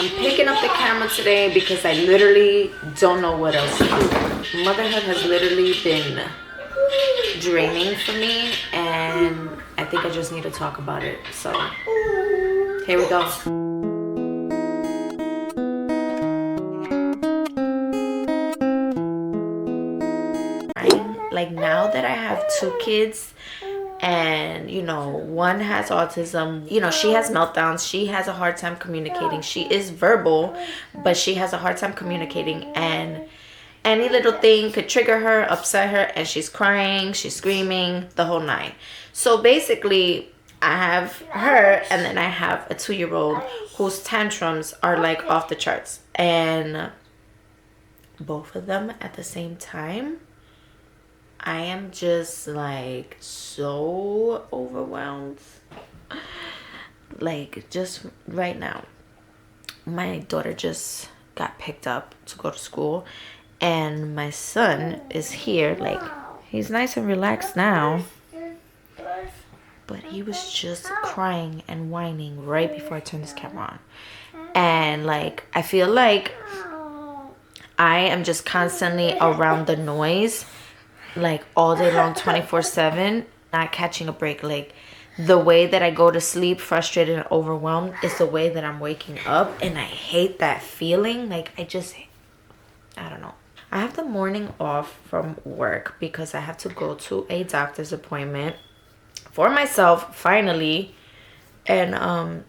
I'm picking up the camera today because I literally don't know what else to do. Motherhood has literally been draining for me, and I think I just need to talk about it. So here we go. Like, now that I have 2 kids, and you know, one has autism, you know, she has meltdowns, she has a hard time communicating, she is verbal, but she has a hard time communicating, and any little thing could trigger her, upset her, and she's crying, she's screaming, the whole nine. So basically, I have her, and then I have a 2-year-old whose tantrums are like off the charts, and both of them at the same time, I am just like so overwhelmed. Like, just right now, my daughter just got picked up to go to school, and my son is here. Like, he's nice and relaxed now, but he was just crying and whining right before I turned this camera on. And like, I feel like I am just constantly around the noise, like all day long, 24/7, not catching a break. Like, the way that I go to sleep frustrated and overwhelmed is the way that I'm waking up, and I hate that feeling. Like, I don't know. I have the morning off from work because I have to go to a doctor's appointment for myself finally, and I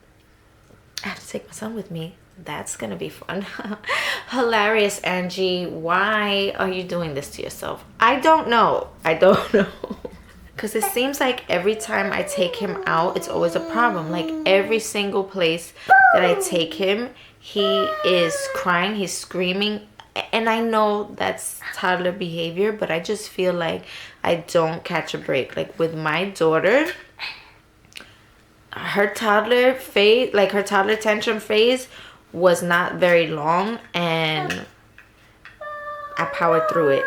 have to take my son with me. That's gonna be fun. Hilarious, Angie. Why are you doing this to yourself? I don't know. Because it seems like every time I take him out, it's always a problem. Like, every single place that I take him, he is crying, he's screaming. And I know that's toddler behavior, but I just feel like I don't catch a break. Like, with my daughter, her toddler phase, like her toddler tantrum phase, was not very long, and I powered through it.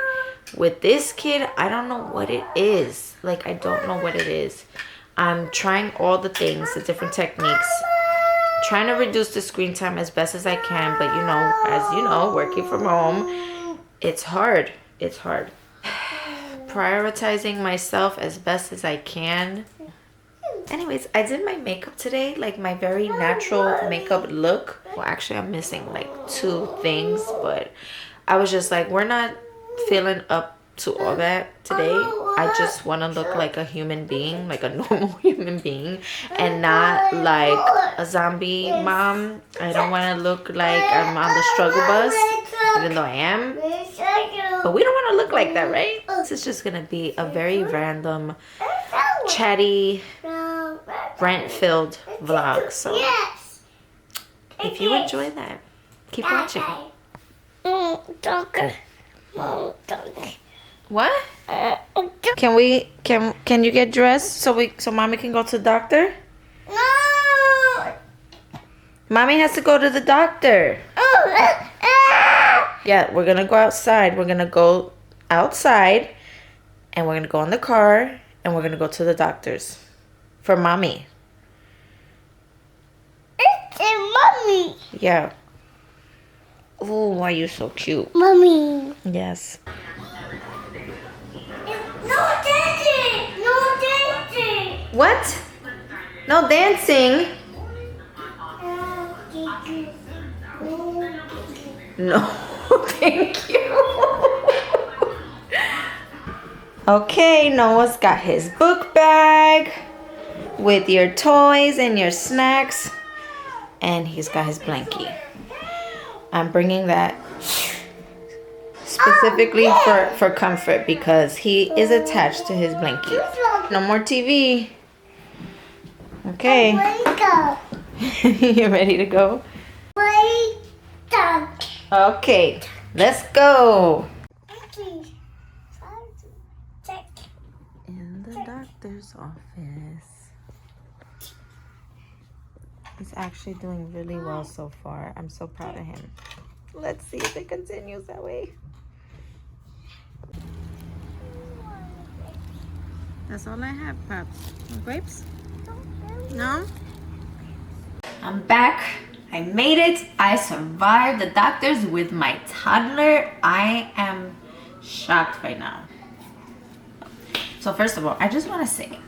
With this kid, I don't know what it is. Like, I don't know what it is. I'm trying all the things, the different techniques, trying to reduce the screen time as best as I can, but you know, as you know, working from home, it's hard. It's hard. Prioritizing myself as best as I can. Anyways, I did my makeup today, like my very natural makeup look. Well, actually, I'm missing like 2 things, but I was just like, we're not feeling up to all that today. I just want to look like a human being, like a normal human being, and not like a zombie mom. I don't want to look like I'm on the struggle bus, even though I am. But we don't want to look like that, right? This is just going to be a very random, chatty, rant-filled vlog. So if you enjoy that, keep watching. What? Can you get dressed so mommy can go to the doctor? No. Mommy has to go to the doctor. Yeah, we're gonna go outside. We're gonna go outside, and we're gonna go in the car, and we're gonna go to the doctor's for mommy. It's a mommy. Yeah. Oh, why are you so cute? Mommy. Yes. No dancing. No dancing. What? No dancing? No, thank you. Okay, Noah's got his book bag with your toys and your snacks, and he's got his blankie. I'm bringing that specifically for comfort because he is attached to his blankie. No more TV. Okay. You ready to go? Okay, let's go. In the doctor's office. He's actually doing really well so far. I'm so proud of him. Let's see if it continues that way. That's all I have, Pops. Grapes? No? I'm back. I made it. I survived the doctors with my toddler. I am shocked right now. So first of all, I just want to say,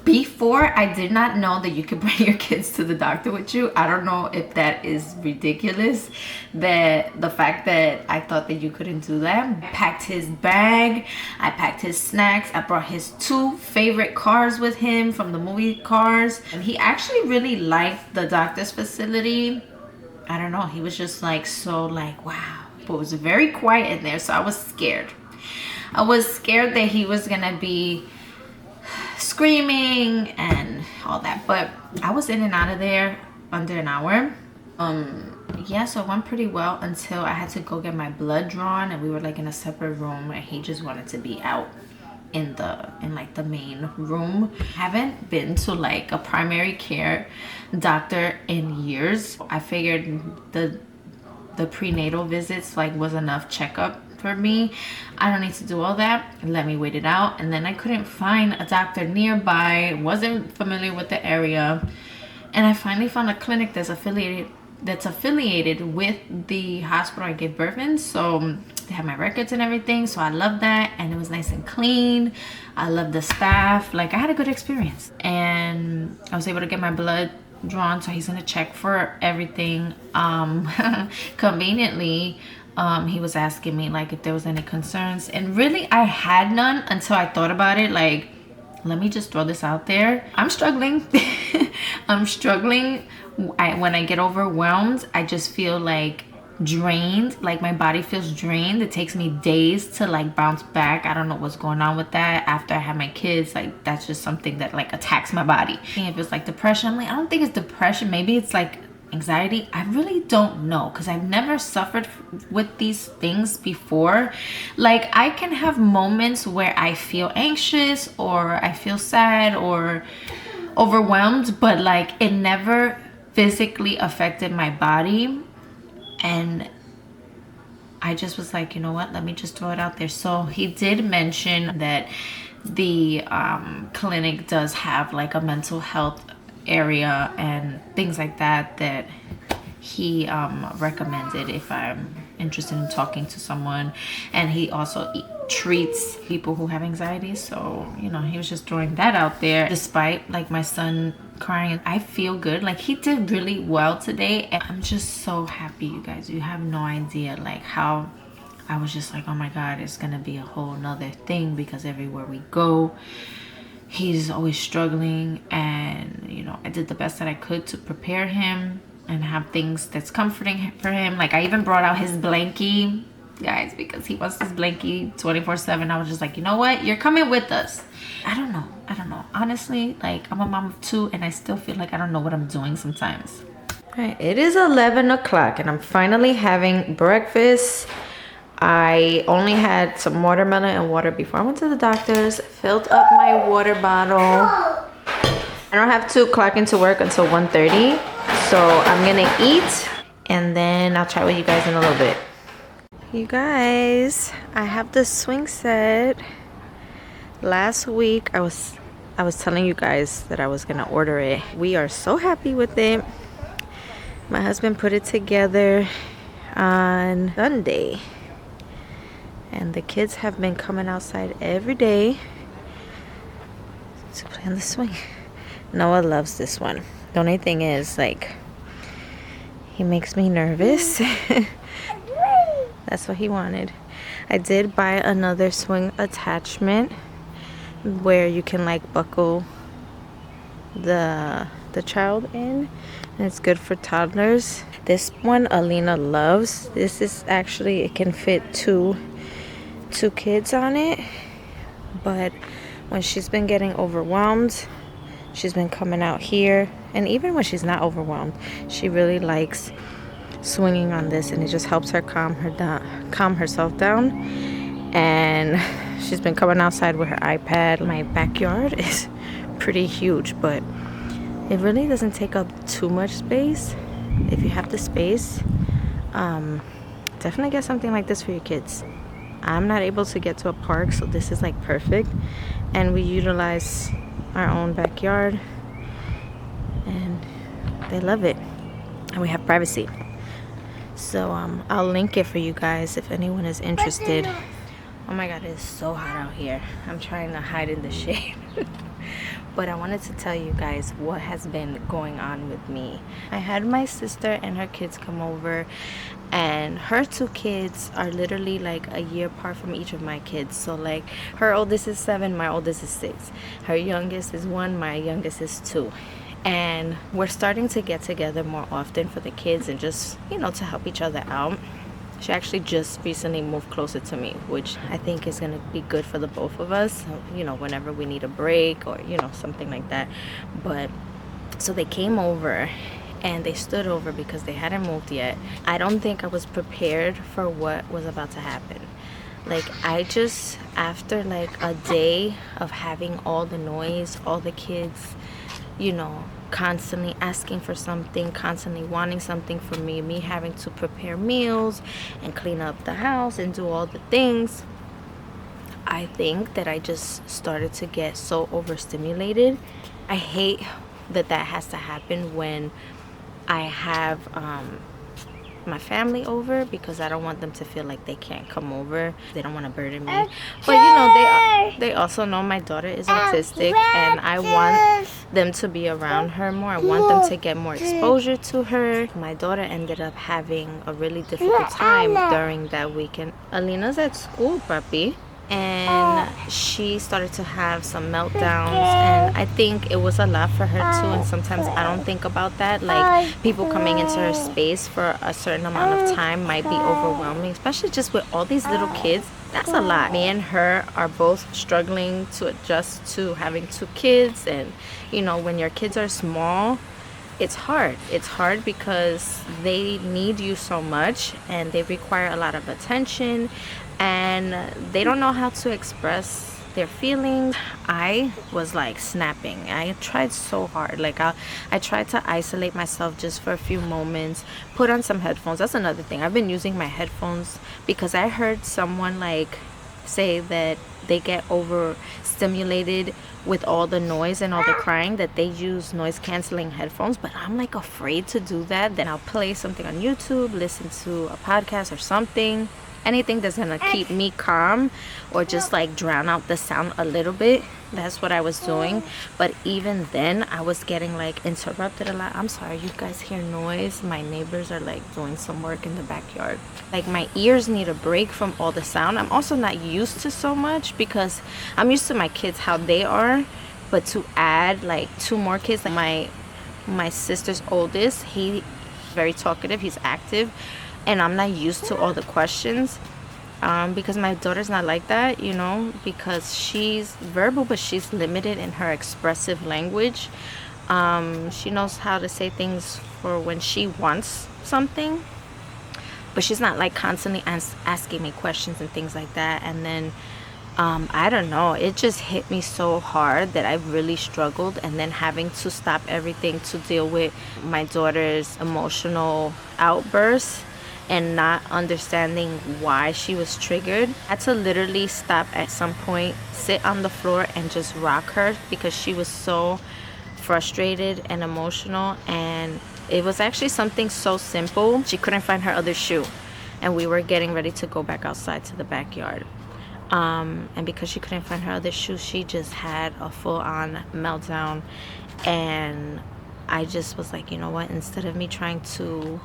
before I did not know that you could bring your kids to the doctor with you. I don't know if that is ridiculous, that the fact that I thought that you couldn't do that. I packed his bag, I packed his snacks, I brought his 2 favorite cars with him from the movie Cars. And he actually really liked the doctor's facility. I don't know, he was just like so like wow. But it was very quiet in there, so I was scared. I was scared that he was gonna be screaming and all that, but I was in and out of there under an hour. Yeah, so it went pretty well until I had to go get my blood drawn, and we were like in a separate room, and he just wanted to be out in like the main room. I haven't been to like a primary care doctor in years. I figured the prenatal visits like was enough checkup for me. I don't need to do all that. Let me wait it out. And then I couldn't find a doctor nearby, wasn't familiar with the area, and I finally found a clinic that's affiliated with the hospital I gave birth in. So they have my records and everything, so I love that. And it was nice and clean. I love the staff. Like, I had a good experience, and I was able to get my blood drawn, so he's gonna check for everything. Conveniently, he was asking me like if there was any concerns, and really I had none until I thought about it. Like, let me just throw this out there. I'm struggling. I'm struggling. When I get overwhelmed, I just feel like drained, like my body feels drained. It takes me days to like bounce back. I don't know what's going on with that. After I have my kids, like that's just something that like attacks my body. If it's like depression, I'm like, I don't think it's depression. Maybe it's like anxiety. I really don't know, because I've never suffered with these things before. Like, I can have moments where I feel anxious or I feel sad or overwhelmed, but like it never physically affected my body. And I just was like, you know what, let me just throw it out there. So he did mention that the clinic does have like a mental health area and things like that that he recommended if I'm interested in talking to someone. And he also treats people who have anxiety. So, you know, he was just throwing that out there. Despite like my son crying, I feel good. Like, he did really well today, and I'm just so happy, you guys. You have no idea like how I was just like, oh my god, it's gonna be a whole nother thing, because everywhere we go he's always struggling. And you know, I did the best that I could to prepare him and have things that's comforting for him. Like, I even brought out his blankie, guys, because he wants this blankie 24/7. I was just like, you know what, you're coming with us. I don't know honestly. Like, I'm a mom of 2 and I still feel like I don't know what I'm doing sometimes. All right, it is 11 o'clock and I'm finally having breakfast. I only had some watermelon and water before I went to the doctor's. Filled up my water bottle. I don't have to clock into work until 1:30, so I'm gonna eat and then I'll chat with you guys in a little bit. You guys, I have the swing set. Last week I was telling you guys that I was gonna order it. We are so happy with it. My husband put it together on Sunday, and the kids have been coming outside every day to play on the swing. Noah loves this one. The only thing is, like, he makes me nervous. That's what he wanted. I did buy another swing attachment where you can like buckle the child in, and it's good for toddlers. This one Alina loves. This is actually, it can fit two kids on it, but when she's been getting overwhelmed, she's been coming out here, and even when she's not overwhelmed, she really likes swinging on this, and it just helps her calm herself down. And she's been coming outside with her iPad. My backyard is pretty huge, but it really doesn't take up too much space. If you have the space, definitely get something like this for your kids. I'm not able to get to a park, so this is like perfect. And we utilize our own backyard, and they love it. and we have privacy. So I'll link it for you guys if anyone is interested. Oh my god, it's so hot out here. I'm trying to hide in the shade. But I wanted to tell you guys what has been going on with me. I had my sister and her kids come over, and her 2 kids are literally like a year apart from each of my kids. So like her oldest is 7, my oldest is 6. Her youngest is 1, my youngest is 2. And we're starting to get together more often for the kids and just, you know, to help each other out. She actually just recently moved closer to me, which I think is going to be good for the both of us, you know, whenever we need a break or, you know, something like that. But so they came over and they stood over because they hadn't moved yet. I don't think I was prepared for what was about to happen. Like, I just, after like a day of having all the noise, all the kids, you know, constantly asking for something, constantly wanting something from me having to prepare meals and clean up the house and do all the things, I think that I just started to get so overstimulated. I hate that has to happen when I have my family over, because I don't want them to feel like they can't come over. They don't want to burden me. But you know, they also know my daughter is autistic, and I want them to be around her more. I want them to get more exposure to her. My daughter ended up having a really difficult time during that weekend. Alina's at school, puppy. And she started to have some meltdowns, and I think it was a lot for her too. And sometimes I don't think about that, like people coming into her space for a certain amount of time might be overwhelming, especially just with all these little kids. That's a lot. Me and her are both struggling to adjust to having 2 kids, and you know, when your kids are small, it's hard. It's hard because they need you so much and they require a lot of attention, and they don't know how to express their feelings. I was like snapping. I tried so hard. Like I tried to isolate myself just for a few moments, put on some headphones. That's another thing. I've been using my headphones because I heard someone like say that they get overstimulated with all the noise and all the crying, that they use noise canceling headphones. But I'm like afraid to do that. Then I'll play something on YouTube, listen to a podcast or something, anything that's gonna keep me calm or just like drown out the sound a little bit. That's what I was doing. But even then I was getting like interrupted a lot. I'm sorry, you guys hear noise. My neighbors are like doing some work in the backyard. Like my ears need a break from all the sound. I'm also not used to so much because I'm used to my kids how they are, but to add like 2 more kids, like my sister's oldest, he's very talkative, he's active, and I'm not used to all the questions, because my daughter's not like that, you know, because she's verbal but she's limited in her expressive language. She knows how to say things for when she wants something, but she's not like constantly asking me questions and things like that. And then I don't know, it just hit me so hard that I really struggled, and then having to stop everything to deal with my daughter's emotional outbursts and not understanding why she was triggered. I had to literally stop at some point, sit on the floor and just rock her because she was so frustrated and emotional. And it was actually something so simple. She couldn't find her other shoe, and we were getting ready to go back outside to the backyard. And because she couldn't find her other shoe, she just had a full-on meltdown. And I just was like, you know what, instead of me trying to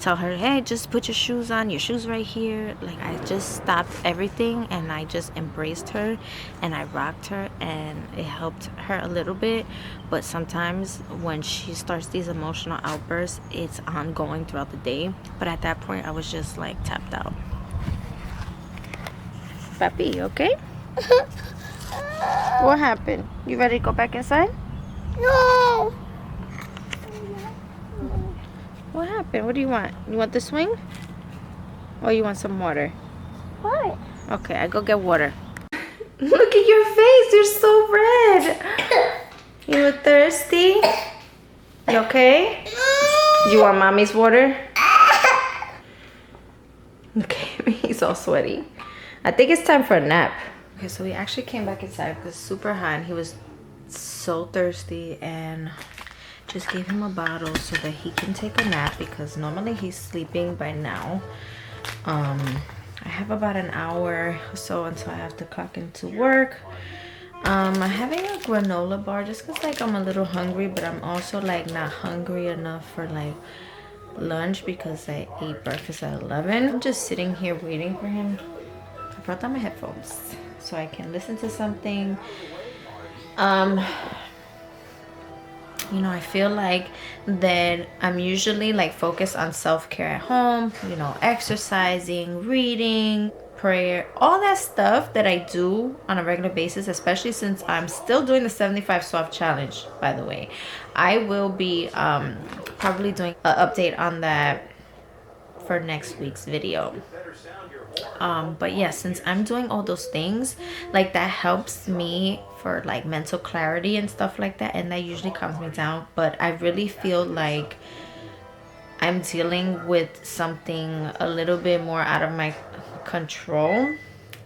tell her, hey, just put your shoes on, your shoes right here, like I just stopped everything and I just embraced her and I rocked her, and it helped her a little bit. But sometimes when she starts these emotional outbursts, it's ongoing throughout the day. But at that point I was just like tapped out. Papi, you okay? What happened? You ready to go back inside? No. What happened? What do you want? You want the swing? Or you want some water? What? Okay, I go get water. Look at your face. You're so red. You were thirsty? You okay? You want mommy's water? Okay, he's all sweaty. I think it's time for a nap. Okay, so we actually came back inside because it's super hot and he was so thirsty and Just gave him a bottle so that he can take a nap because normally he's sleeping by now. I have about an hour or so until I have to clock into work. I'm having a granola bar just because like I'm a little hungry, but I'm also like not hungry enough for like lunch because I ate breakfast at 11. I'm just sitting here waiting for him. I brought down my headphones so I can listen to something. You know, I feel like that I'm usually like focused on self-care at home, you know, exercising, reading, prayer, all that stuff that I do on a regular basis, especially since I'm still doing the 75 soft challenge, by the way. I will be probably doing an update on that for next week's video. But yeah, since I'm doing all those things, like that helps me for like mental clarity and stuff like that, and that usually calms me down. But I really feel like I'm dealing with something a little bit more out of my control,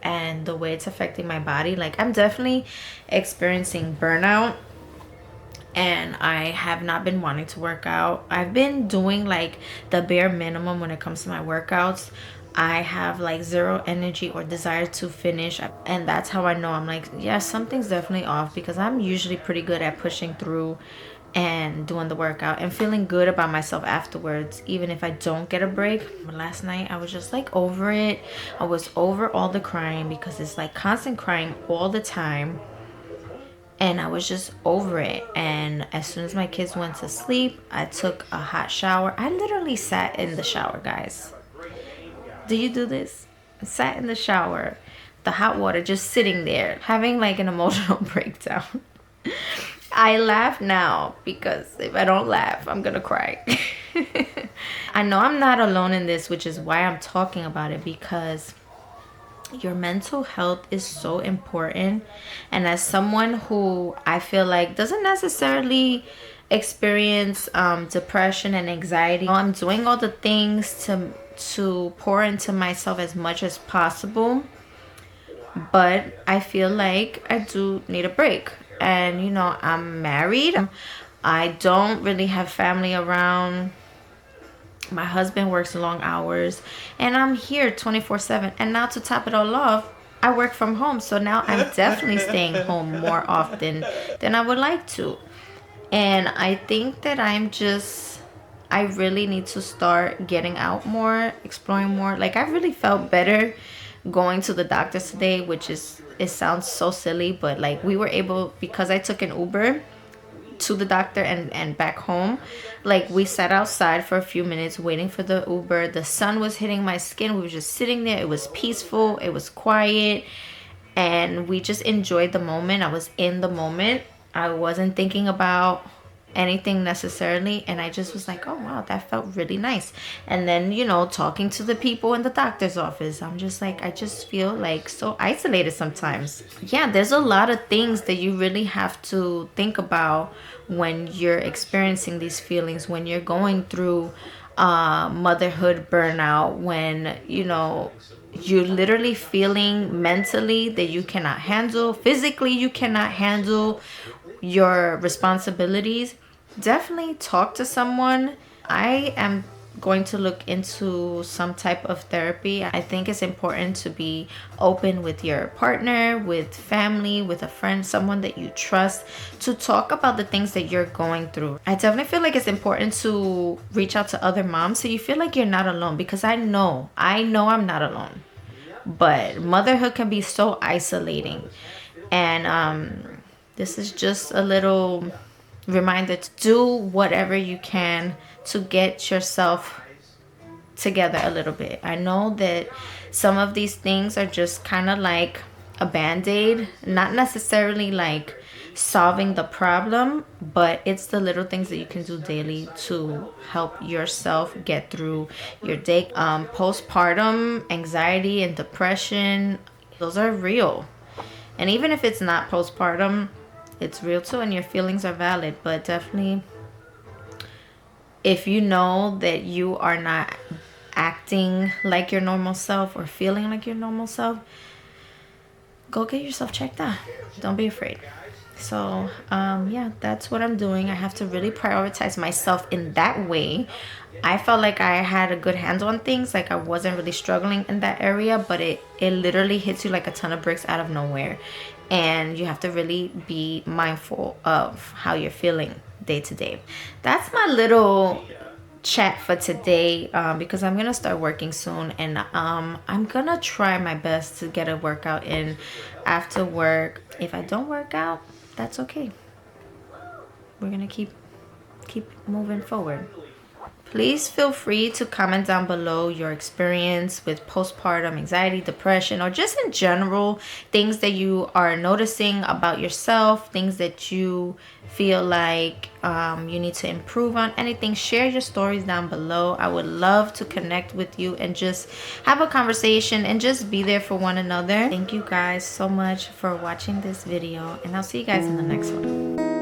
and the way it's affecting my body. Like I'm definitely experiencing burnout, and I have not been wanting to work out. I've been doing like the bare minimum when it comes to my workouts. I have like zero energy or desire to finish, and that's how I know I'm like, yeah, something's definitely off, because I'm usually pretty good at pushing through and doing the workout and feeling good about myself afterwards, even if I don't get a break. Last night I was just like over it. I was over all the crying because it's like constant crying all the time, and I was just over it. And as soon as my kids went to sleep, I took a hot shower. I literally sat in the shower, guys. Do you do this? I sat in the shower, the hot water just sitting there, having like an emotional breakdown. I laugh now because if I don't laugh, I'm gonna cry. I know I'm not alone in this, which is why I'm talking about it, because your mental health is so important. And as someone who I feel like doesn't necessarily experience depression and anxiety, I'm doing all the things to pour into myself as much as possible, but I feel like I do need a break. And you know, I'm married. I don't really have family around. My husband works long hours, and I'm here 24/7. And now to top it all off, I work from home. So now I'm definitely staying home more often than I would like to. And I think that I really need to start getting out more, exploring more. Like I really felt better going to the doctors today, which is, it sounds so silly, but like we were able, because I took an Uber to the doctor and back home. Like we sat outside for a few minutes waiting for the Uber. The sun was hitting my skin. We were just sitting there. It was peaceful. It was quiet. And we just enjoyed the moment. I was in the moment. I wasn't thinking about anything necessarily, and I just was like, oh wow, that felt really nice. And then, you know, talking to the people in the doctor's office, I'm just like, I just feel like so isolated sometimes. Yeah, there's a lot of things that you really have to think about when you're experiencing these feelings, when you're going through motherhood burnout, when you know you're literally feeling mentally that you cannot handle, physically you cannot handle your responsibilities. Definitely talk to someone. I am going to look into some type of therapy. I think it's important to be open with your partner, with family, with a friend, someone that you trust, to talk about the things that you're going through. I definitely feel like it's important to reach out to other moms so you feel like you're not alone, because I know I'm not alone. But motherhood can be so isolating. And this is just a little reminder to do whatever you can to get yourself together a little bit. I know that some of these things are just kind of like a band-aid, not necessarily like solving the problem, but it's the little things that you can do daily to help yourself get through your day. Postpartum anxiety and depression, those are real. And even if it's not postpartum, it's real too, and your feelings are valid. But definitely, if you know that you are not acting like your normal self or feeling like your normal self, go get yourself checked out. Don't be afraid. So yeah, that's what I'm doing. I have to really prioritize myself in that way. I felt like I had a good handle on things, like I wasn't really struggling in that area, but it literally hits you like a ton of bricks out of nowhere, and you have to really be mindful of how you're feeling day to day. That's my little chat for today, because I'm gonna start working soon, and I'm gonna try my best to get a workout in after work. If I don't work out, that's okay. We're gonna keep moving forward. Please feel free to comment down below your experience with postpartum anxiety, depression, or just in general, things that you are noticing about yourself, things that you feel like you need to improve on, anything. Share your stories down below. I would love to connect with you and just have a conversation and just be there for one another. Thank you guys so much for watching this video, and I'll see you guys in the next one.